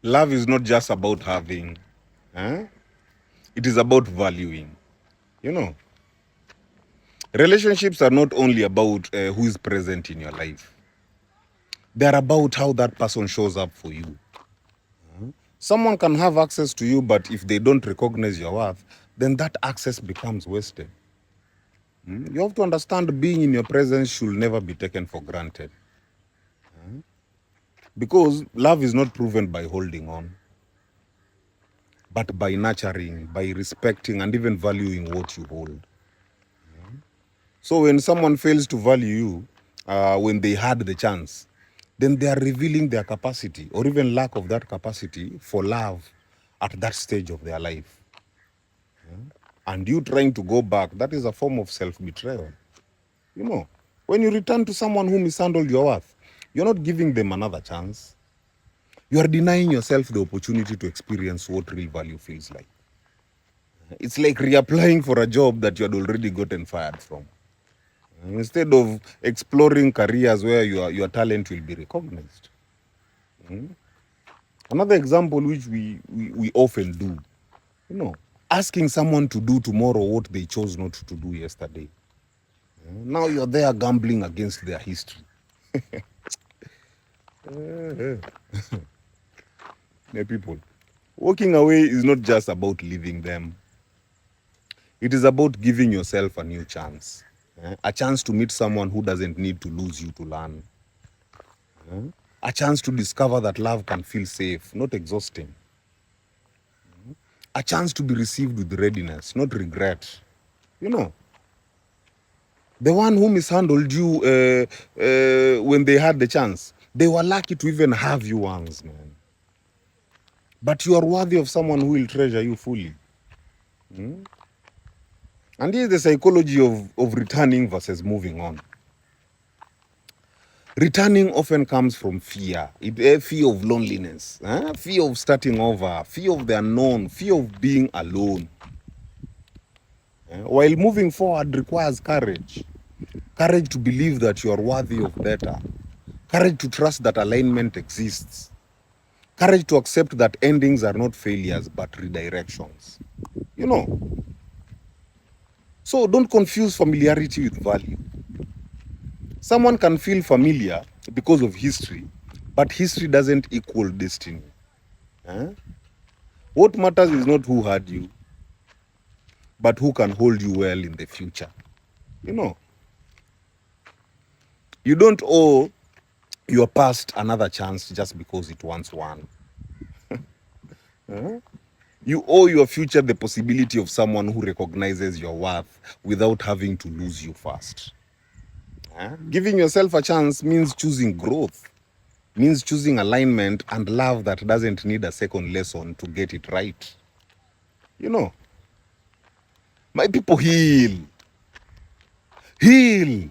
Love is not just about having, eh? It is about valuing. You know, relationships are not only about who is present in your life. They're about how that person shows up for you. Someone can have access to you, but if they don't recognize your worth, then that access becomes wasted. You have to understand being in your presence should never be taken for granted. Because love is not proven by holding on, but by nurturing, by respecting, and even valuing what you hold. So when someone fails to value you, when they had the chance, then they are revealing their capacity or even lack of that capacity for love at that stage of their life. And you trying to go back, that is a form of self-betrayal. You know, when you return to someone who mishandled your worth, you're not giving them another chance. You are denying yourself the opportunity to experience what real value feels like. It's like reapplying for a job that you had already gotten fired from. Instead of exploring careers where your talent will be recognized. Another example which we often do, you know, asking someone to do tomorrow what they chose not to do yesterday. Now you're there gambling against their history. Yeah, people. Walking away is not just about leaving them. It is about giving yourself a new chance. A chance to meet someone who doesn't need to lose you to learn. A chance to discover that love can feel safe, not exhausting. A chance to be received with readiness, not regret. You know, the one who mishandled you when they had the chance, they were lucky to even have you once, man. But you are worthy of someone who will treasure you fully. And here's the psychology of returning versus moving on. Returning often comes from fear. Fear of loneliness, fear of starting over, fear of the unknown, fear of being alone. While moving forward requires courage. Courage to believe that you are worthy of better. Courage to trust that alignment exists. Courage to accept that endings are not failures but redirections. You know. So don't confuse familiarity with value. Someone can feel familiar because of history, but history doesn't equal destiny. What matters is not who had you, but who can hold you well in the future. You know, you don't owe your past another chance just because it once won. You owe your future the possibility of someone who recognizes your worth without having to lose you first. Giving yourself a chance means choosing growth, means choosing alignment and love that doesn't need a second lesson to get it right. You know, my people, heal. Heal.